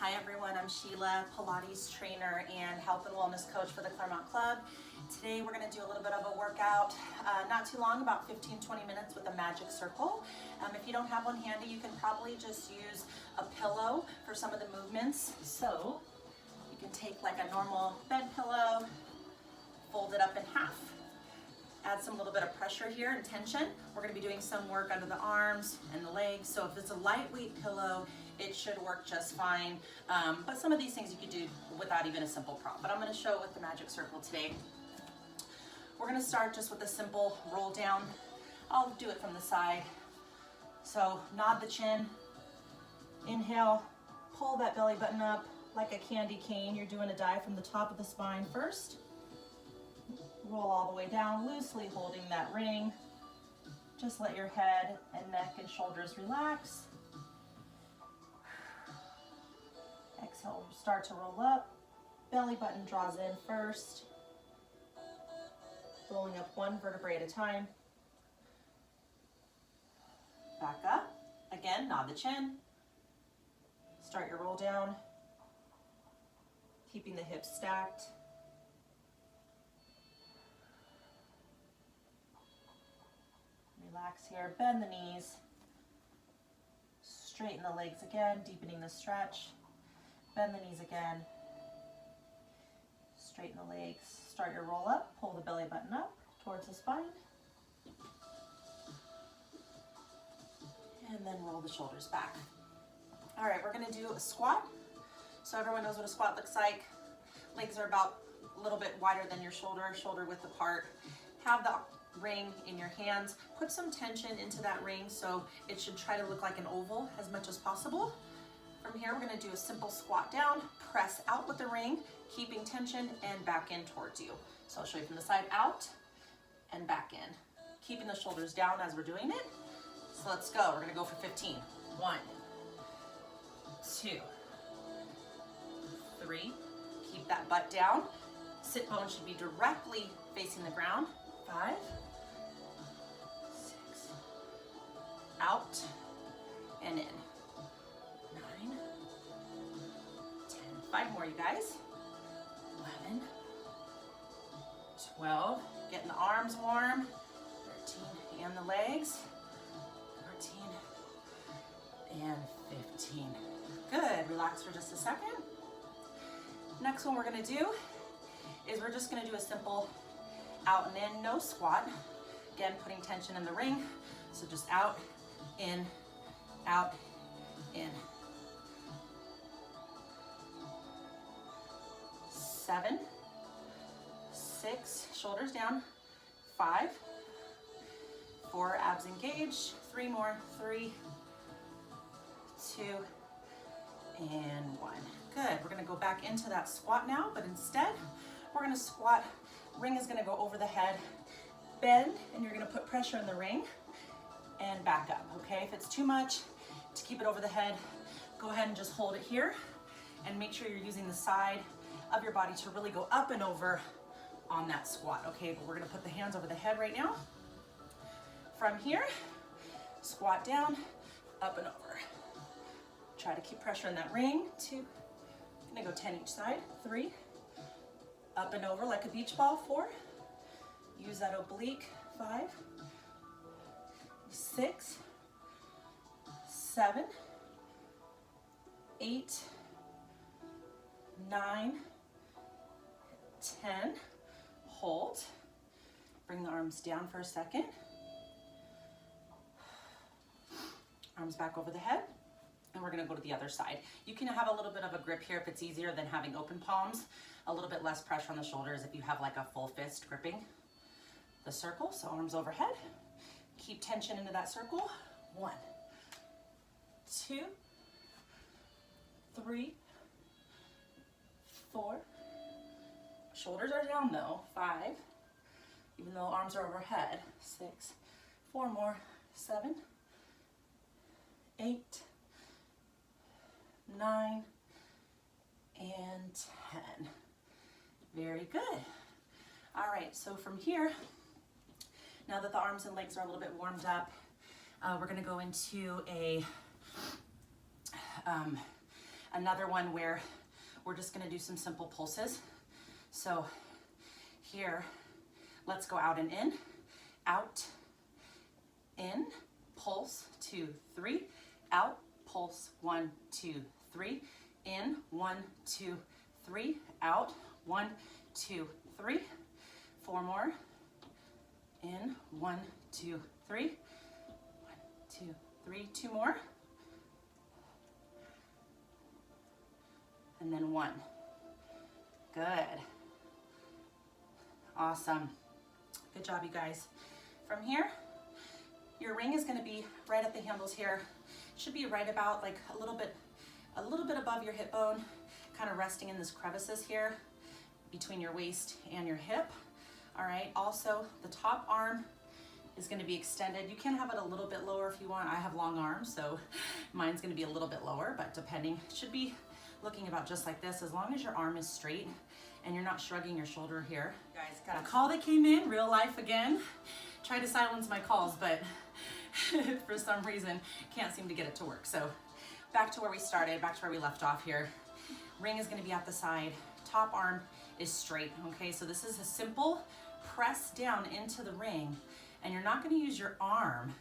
Hi everyone, I'm Sheila, Pilates trainer and health and wellness coach for the Claremont Club. Today we're going to do a little bit of a workout, not too long, about 15-20 minutes with a magic circle. If you don't have one handy, you can probably just use a pillow for some of the movements. So you can take like a normal bed pillow, fold it up in half. Add some little bit of pressure here and tension. We're going to be doing some work under the arms and the legs. So if it's a lightweight pillow, it should work just fine. But some of these things you could do without even a simple prop. But I'm going to show it with the magic circle today. We're going to start just with a simple roll down. I'll do it from the side. So nod the chin. Inhale, pull that belly button up like a candy cane. You're doing a dive from the top of the spine first. Roll all the way down, loosely holding that ring. Just let your head and neck and shoulders relax. Exhale, start to roll up. Belly button draws in first. Rolling up one vertebrae at a time. Back up. Again, nod the chin. Start your roll down. Keeping the hips stacked. Relax here, bend the knees, straighten the legs again, deepening the stretch, bend the knees again, straighten the legs, start your roll up, pull the belly button up towards the spine, and then roll the shoulders back. All right, we're gonna do a squat. So everyone knows what a squat looks like. Legs are about a little bit wider than your shoulder width apart. Have the ring in your hands. Put some tension into that ring so it should try to look like an oval as much as possible. From here, we're going to do a simple squat down, press out with the ring, keeping tension and back in towards you. So I'll show you from the side, out and back in. Keeping the shoulders down as we're doing it. So let's go. We're going to go for 15. 1, 2, 3. Keep that butt down. Sit bone should be directly facing the ground. 5, 6, out and in. 9, 10. 5 more, you guys. 11, 12. Getting the arms warm. 13, and the legs. 14, and 15. Good. Relax for just a second. Next one we're going to do is we're just going to do a simple out and in, no squat. Again, putting tension in the ring. So just out, in, out, in. 7, 6, shoulders down. 5, 4, abs engaged. 3 more. 3, 2, and 1. Good. We're going to go back into that squat now, but instead we're going to squat. Ring is going to go over the head, bend, and you're going to put pressure in the ring and back up, okay? If it's too much to keep it over the head, go ahead and just hold it here and make sure you're using the side of your body to really go up and over on that squat, okay? But we're going to put the hands over the head right now. From here, squat down, up and over. Try to keep pressure in that ring. 2, I'm going to go 10 each side. 3, up and over like a beach ball. 4, use that oblique. 5, 6, 7, 8, 9, 10. Hold. Bring the arms down for a second. Arms back over the head. And we're gonna go to the other side. You can have a little bit of a grip here if it's easier than having open palms. A little bit less pressure on the shoulders if you have like a full fist gripping the circle. So arms overhead. Keep tension into that circle. 1, 2, 3, 4. Shoulders are down though. 5, even though arms are overhead. 6, 4 more. 7, 8, 9, and 10. Very good. All right, so from here, now that the arms and legs are a little bit warmed up, we're gonna go into a another one where we're just gonna do some simple pulses. So here, let's go out and out, in, pulse, 2, 3, out, pulse, 1, 2, 3, in, 1, 2, 3, out, 1, 2, 3, 4 more, in, 1, 2, 3, 1, 2, 3, 2 more, and then 1. Good. Awesome. Good job, you guys. From here, your ring is going to be right at the handles here. It should be right about like a little bit above your hip bone, kind of resting in this crevices here between your waist and your hip. All right. Also, the top arm is going to be extended. You can have it a little bit lower if you want. I have long arms, so mine's going to be a little bit lower, but depending, it should be looking about just like this, as long as your arm is straight and you're not shrugging your shoulder here. Guys, got a call that came in, real life again. Tried to silence my calls, but for some reason, can't seem to get it to work. So back to where we started, back to where we left off here. Ring is gonna be at the side. Top arm is straight, okay? So this is a simple press down into the ring, and you're not gonna use your arm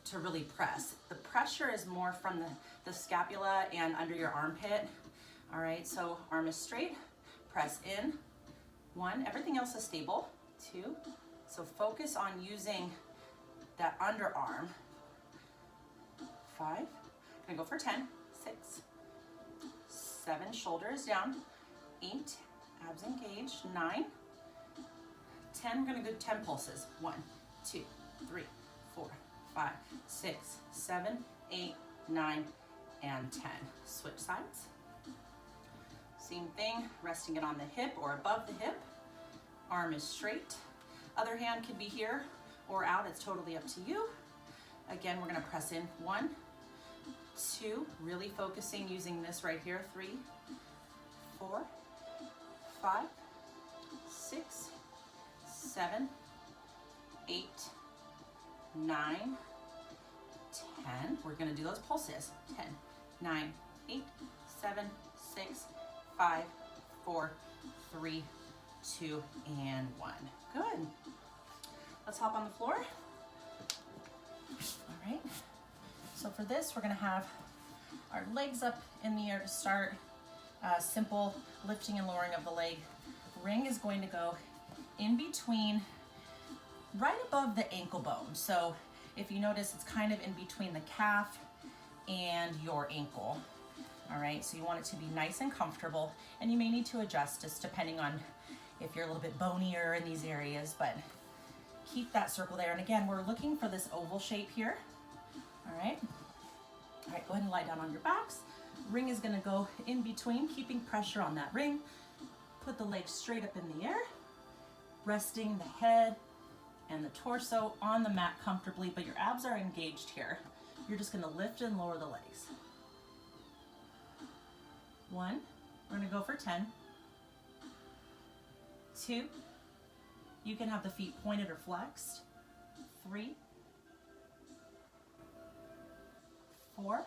to really press. The pressure is more from the scapula and under your armpit. All right, so arm is straight, press in, 1, everything else is stable, 2, so focus on using that underarm, 5, gonna go for 10, 6, 7, shoulders down, 8, abs engaged, 9, 10, we're gonna go 10 pulses, 1, 2, 3, 4, 5, 6, 7, 8, 9, and 10. Switch sides. Same thing, resting it on the hip or above the hip. Arm is straight. Other hand can be here or out, it's totally up to you. Again, we're gonna press in, 1, 2, really focusing using this right here, 3, 4, 5, 6, 7, 8, 9, 10. We're gonna do those pulses. 10, 9, 8, 7, 6, 5, 4, 3, 2, and 1. Good. Let's hop on the floor. All right. So for this, we're gonna have our legs up in the air to start. Simple lifting and lowering of the leg. Ring is going to go in between, right above the ankle bone. So if you notice, it's kind of in between the calf and your ankle. All right, so you want it to be nice and comfortable, and you may need to adjust just depending on if you're a little bit bonier in these areas, but keep that circle there. And again, we're looking for this oval shape here. All right, go ahead and lie down on your backs. Ring is gonna go in between, keeping pressure on that ring. Put the legs straight up in the air, resting the head and the torso on the mat comfortably, but your abs are engaged here. You're just gonna lift and lower the legs. 1, we're gonna go for 10. 2, you can have the feet pointed or flexed. 3, 4,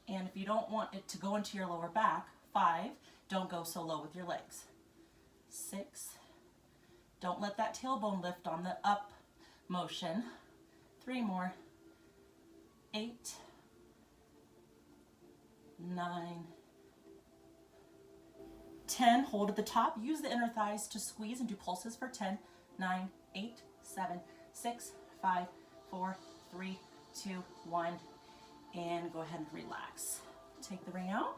and if you don't want it to go into your lower back, 5, don't go so low with your legs. 6, don't let that tailbone lift on the up motion. 3 more. 8, 9, 10, hold at the top. Use the inner thighs to squeeze and do pulses for 10, 9, 8, 7, 6, 5, 4, 3, 2, 1, and go ahead and relax. Take the ring out.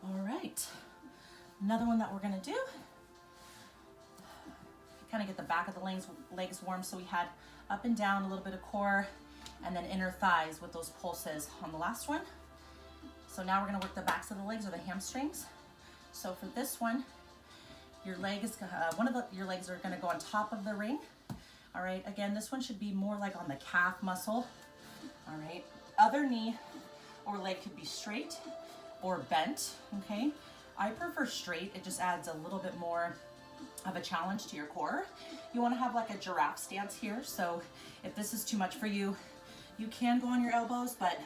All right, another one that we're gonna do. Kind of get the back of the legs warm. So we had up and down, a little bit of core, and then inner thighs with those pulses on the last one. So now we're gonna work the backs of the legs or the hamstrings. So for this one, your leg is your legs are gonna go on top of the ring. All right, again, this one should be more like on the calf muscle. All right, other knee or leg could be straight or bent, okay? I prefer straight, it just adds a little bit more of a challenge to your core. You wanna have like a giraffe stance here, so if this is too much for you, you can go on your elbows, but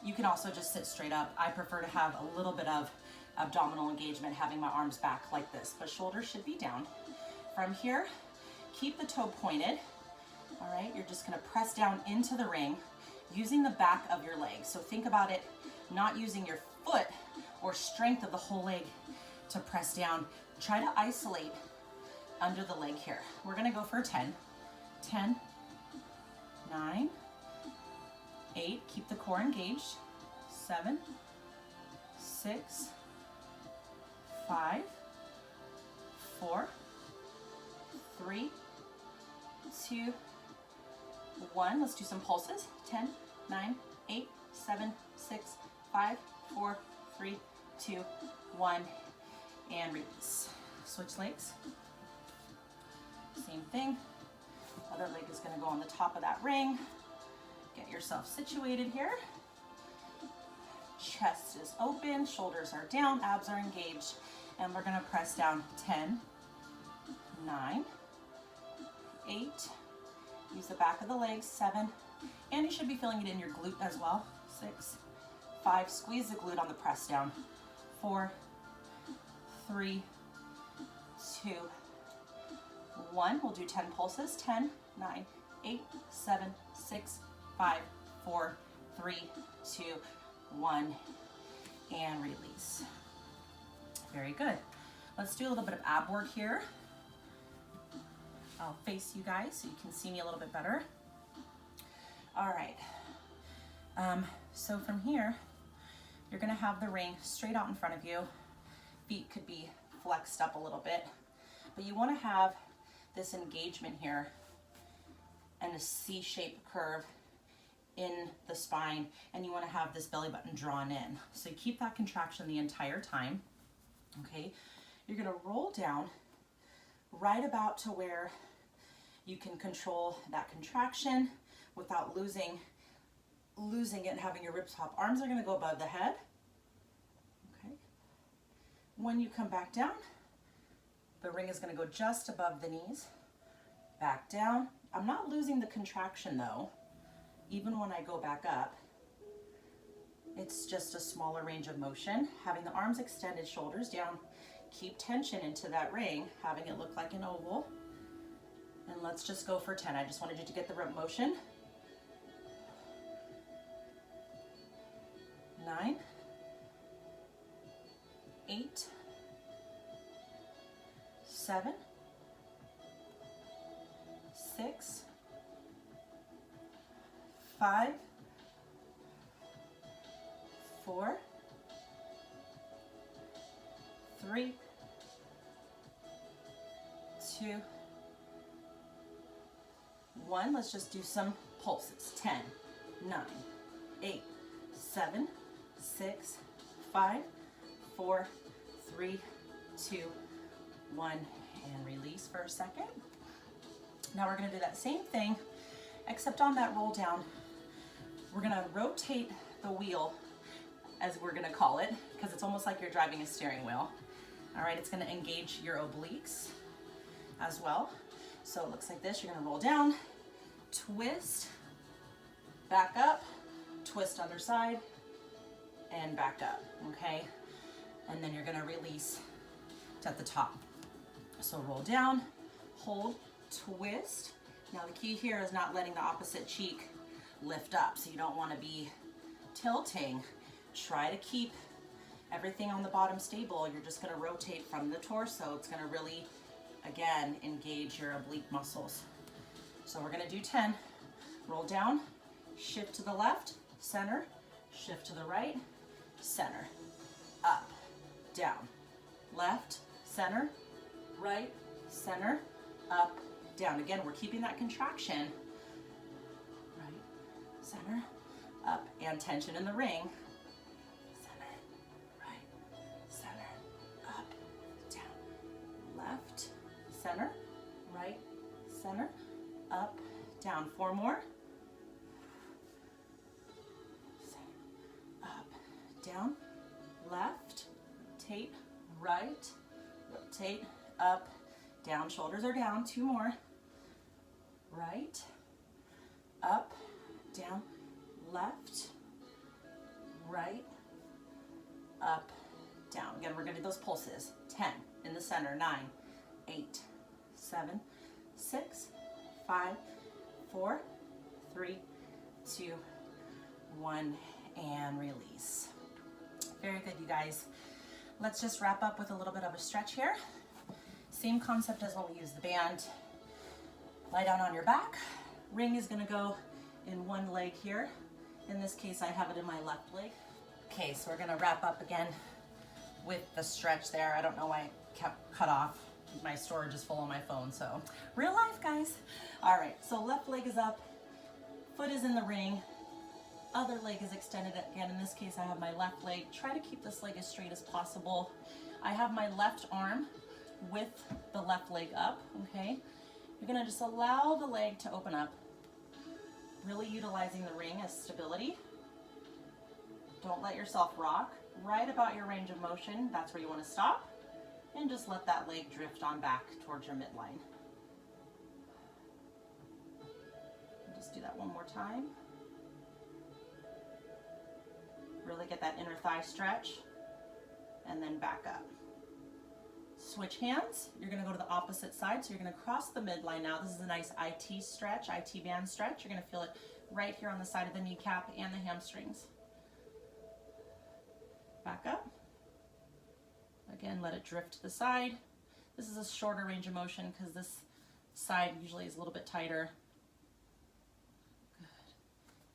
You can also just sit straight up. I prefer to have a little bit of abdominal engagement, having my arms back like this, but shoulders should be down. From here, keep the toe pointed. All right, you're just gonna press down into the ring using the back of your leg. So think about it, not using your foot or strength of the whole leg to press down. Try to isolate under the leg here. We're gonna go for 10. 10, 9, 8, keep the core engaged. 7, 6, 5, 4, 3, 2, 1. Let's do some pulses. 10, 9, 8, 7, 6, 5, 4, 3, 2, 1, and release. Switch legs. Same thing. Other leg is going to go on the top of that ring. Get yourself situated here. Chest is open, shoulders are down, abs are engaged, and we're going to press down. 10, 9, 8, use the back of the legs. 7, and you should be feeling it in your glute as well. 6, 5, squeeze the glute on the press down. 4, 3, 2, 1. We'll do 10 pulses. 10, 9, 8, 7, 6, 5, 4, 3, 2, 1, and release. Very good. Let's do a little bit of ab work here. I'll face you guys so you can see me a little bit better. All right. So from here, you're gonna have the ring straight out in front of you. Feet could be flexed up a little bit, but you wanna have this engagement here and a C-shaped curve in the spine, and you want to have this belly button drawn in. So you keep that contraction the entire time. Okay, you're going to roll down right about to where you can control that contraction without losing it and having your ribs pop. Arms are going to go above the head. Okay, when you come back down, the ring is going to go just above the knees. Back down. I'm not losing the contraction though. Even when I go back up, it's just a smaller range of motion. Having the arms extended, shoulders down, keep tension into that ring, having it look like an oval. And let's just go for 10. I just wanted you to get the rib motion. 9, 8, 7, 6, 5, 4, 3, 2, 1. Let's just do some pulses. 10, 9, 8, 7, 6, 5, 4, 3, 2, 1, and release for a second. Now we're going to do that same thing, except on that roll down, we're going to rotate the wheel, as we're going to call it, because it's almost like you're driving a steering wheel. All right, it's going to engage your obliques as well. So it looks like this. You're going to roll down, twist, back up, twist other side, and back up, okay? And then you're going to release to at the top. So roll down, hold, twist. Now the key here is not letting the opposite cheek lift up, so you don't want to be tilting. Try to keep everything on the bottom stable. You're just going to rotate from the torso. It's going to really, again, engage your oblique muscles. So we're going to do 10. Roll down, shift to the left, center, shift to the right, center, up, down, left, center, right, center, up, down. Again, we're keeping that contraction. Right, center, up, and tension in the ring. Center, right, center, up, down, left, center, right, center, up, down. 4 more. Center, up, down, left, rotate, right, rotate, up, down. Shoulders are down. 2 more. Right, up, down, left, right, up, down. Again, we're gonna do those pulses. 10 in the center, 9, 8, 7, 6, 5, 4, 3, 2, 1, and release. Very good, you guys. Let's just wrap up with a little bit of a stretch here. Same concept as when we use the band. Lie down on your back. Ring is gonna go in one leg here. In this case, I have it in my left leg. Okay, so we're gonna wrap up again with the stretch there. I don't know why it kept cut off. My storage is full on my phone, so real life, guys. All right, so left leg is up, foot is in the ring, other leg is extended again. In this case, I have my left leg. Try to keep this leg as straight as possible. I have my left arm with the left leg up, okay? You're gonna just allow the leg to open up, really utilizing the ring as stability. Don't let yourself rock. Right about your range of motion, that's where you wanna stop. And just let that leg drift on back towards your midline. And just do that one more time. Really get that inner thigh stretch, and then back up. Switch hands. You're gonna go to the opposite side, so you're gonna cross the midline now. This is a nice IT stretch, IT band stretch. You're gonna feel it right here on the side of the kneecap and the hamstrings. Back up. Again, let it drift to the side. This is a shorter range of motion because this side usually is a little bit tighter. Good.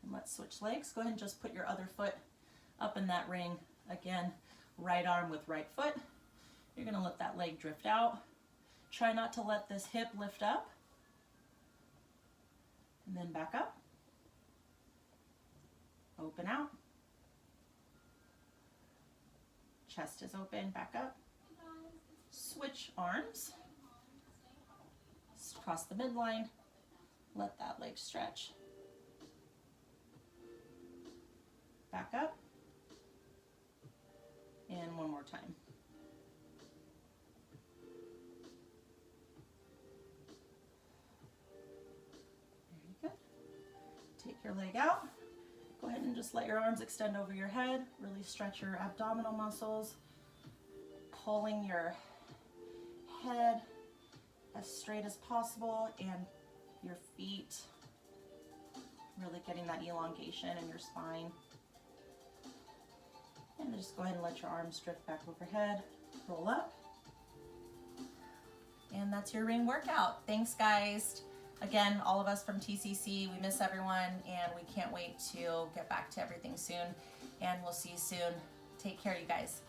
And let's switch legs. Go ahead and just put your other foot up in that ring. Again, right arm with right foot. You're gonna let that leg drift out. Try not to let this hip lift up. And then back up. Open out. Chest is open, back up. Switch arms. Cross the midline. Let that leg stretch. Back up. And one more time. Very good. Take your leg out. Go ahead and just let your arms extend over your head. Really stretch your abdominal muscles. Pulling your head as straight as possible and your feet. Really getting that elongation in your spine. And then just go ahead and let your arms drift back overhead. Roll up. And that's your ring workout. Thanks, guys. Again, all of us from TCC, we miss everyone, and we can't wait to get back to everything soon. And we'll see you soon. Take care, you guys.